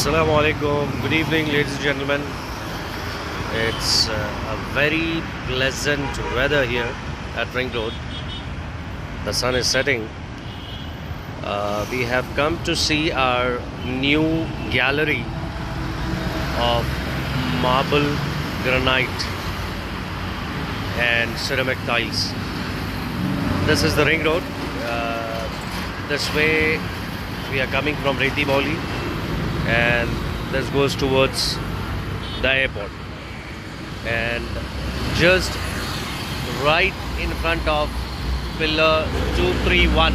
Assalamu alaikum. Good evening, ladies and gentlemen. It's a very pleasant weather here at Ring Road. The sun is setting. We have come to see our new gallery of marble, granite, and ceramic tiles. This is the Ring Road. This way we are coming from Reti Bauli, and this goes towards the airport, and just right in front of pillar 231,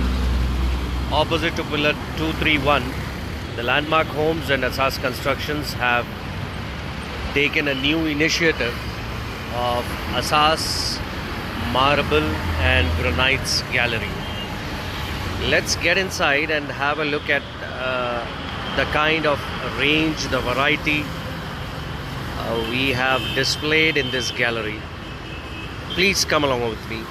opposite to pillar 231, the Landmark Homes and Asas Constructions have taken a new initiative of Asas Marble and Granites Gallery. Let's get inside and have a look at the kind of range, the variety we have displayed in this gallery. Please come along with me.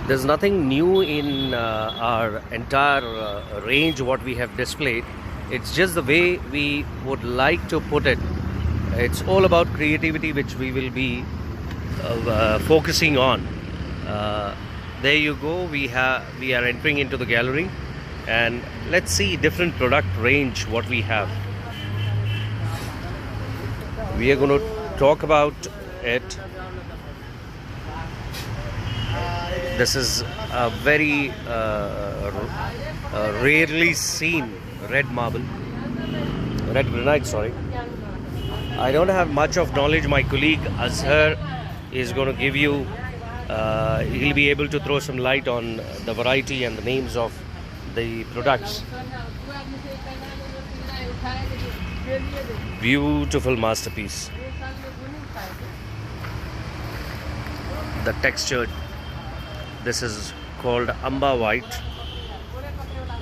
There's nothing new in our entire range what we have displayed. It's just the way we would like to put it. It's all about creativity, which we will be focusing on. There you go. We are entering into the gallery, and let's see different product range what we have. We are going to talk about it. This is a very rarely seen red granite, sorry. I don't have much of knowledge. My colleague Azhar is going to give you, he'll be able to throw some light on the variety and the names of the products. Beautiful masterpiece. The textured, this is called Amba White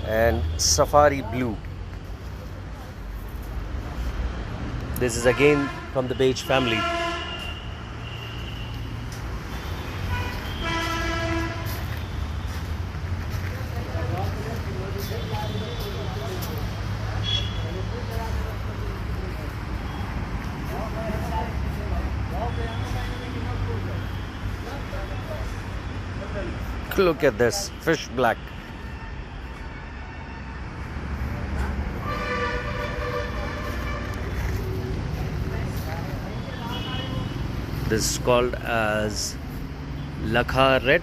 and Safari Blue. This is again from the beige family. Look at this fish black. This is called as Lakha red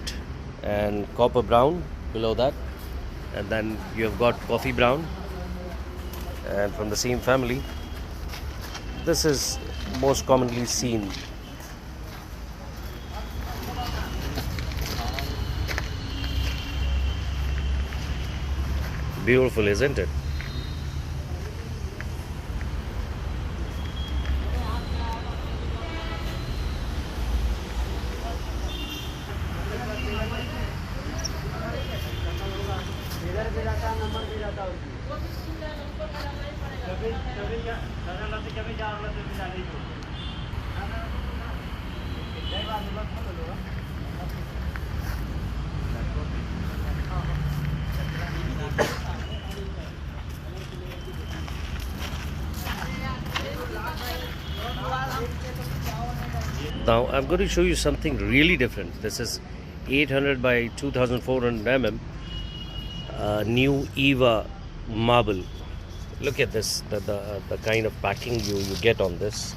and copper brown below that, and then you have got coffee brown, and from the same family this is most commonly seen. Beautiful, isn't it? Now I'm going to show you something really different. This is 800 by 2400 mm new Eva marble. Look at this, the kind of packing you get on this.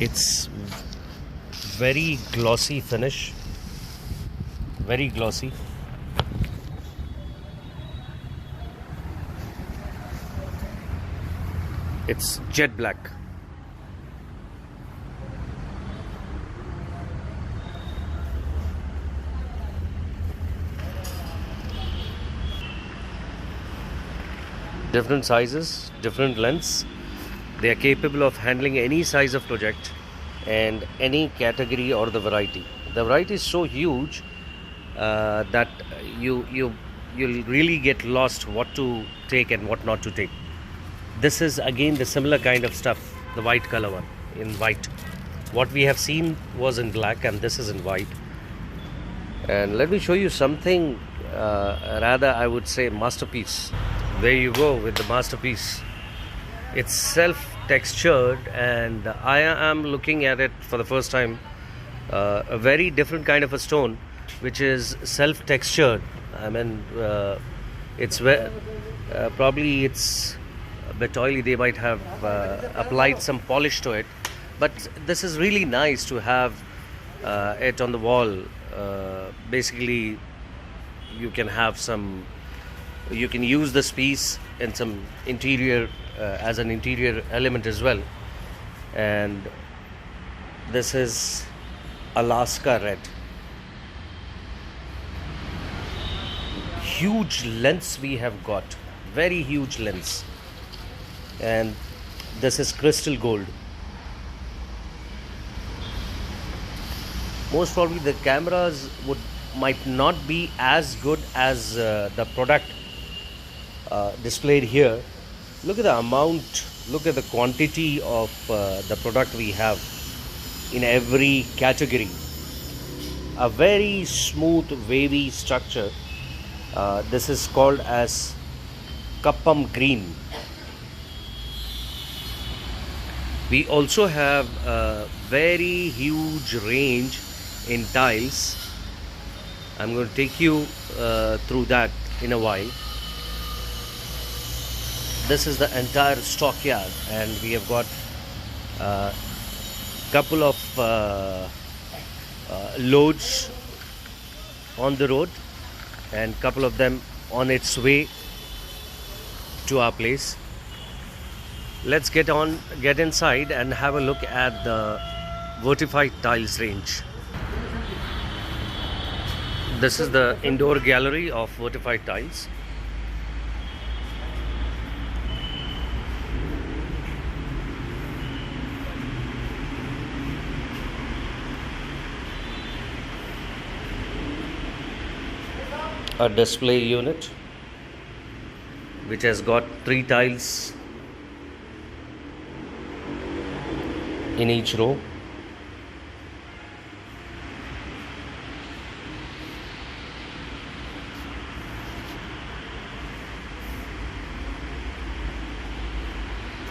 It's very glossy finish, very glossy. It's jet black. Different sizes, different lengths. They are capable of handling any size of project and any category or the variety. The variety is so huge that you'll really get lost what to take and what not to take. This is again the similar kind of stuff, the white color one, in white. What we have seen was in black, and this is in white. And let me show you something rather I would say masterpiece. There you go with the masterpiece. It's self-textured, and I am looking at it for the first time. A very different kind of a stone, which is self-textured. I mean, probably it's a bit oily. They might have applied some polish to it, but this is really nice to have it on the wall. Basically, you can have some. You can use this piece in some interior as an interior element as well. And this is Alaska red. Huge lens we have got, very huge lens. And this is crystal gold. Most probably the cameras might not be as good as the product displayed here. Look at the amount, look at the quantity of the product we have in every category. A very smooth wavy structure. This is called as Kuppam green. We also have a very huge range in tiles. I'm going to take you through that in a while. This is the entire stockyard, and we have got a couple of loads on the road and couple of them on its way to our place. Let's get inside and have a look at the Vertified tiles range. This is the indoor gallery of Vertified tiles. A display unit which has got 3 tiles in each row.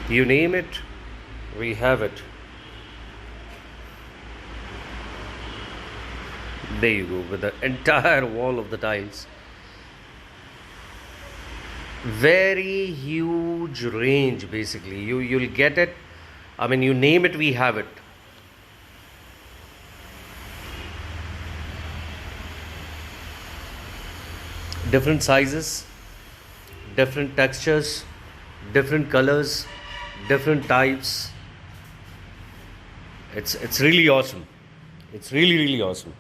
You name it, we have it. There you go, with the entire wall of the tiles. Very huge range, basically. You'll get it. I mean, you name it, we have it. Different sizes, different textures, different colors, different types. It's really awesome. It's really awesome.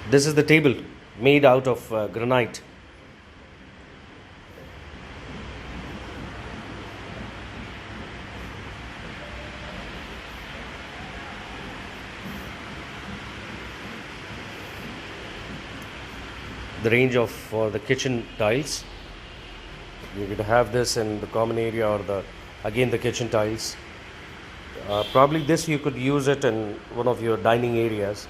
This is the table made out of granite. The range of for the kitchen tiles. You could have this in the common area or the kitchen tiles. Probably this you could use it in one of your dining areas.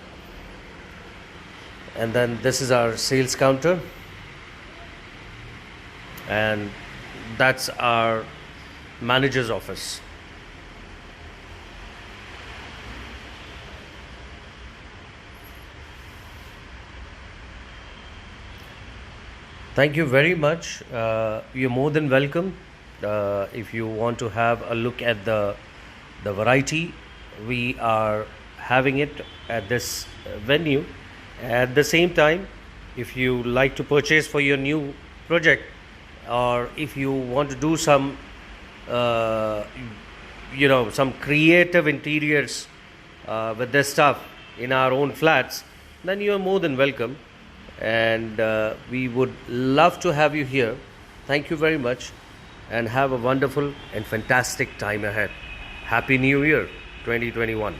And then this is our sales counter, and that's our manager's office. Thank you very much. You're more than welcome. If you want to have a look at the variety, we are having it at this venue. At the same time, if you like to purchase for your new project, or if you want to do some some creative interiors with this stuff in our own flats, then you are more than welcome, and we would love to have you here. Thank you very much, and have a wonderful and fantastic time ahead. Happy New Year 2021.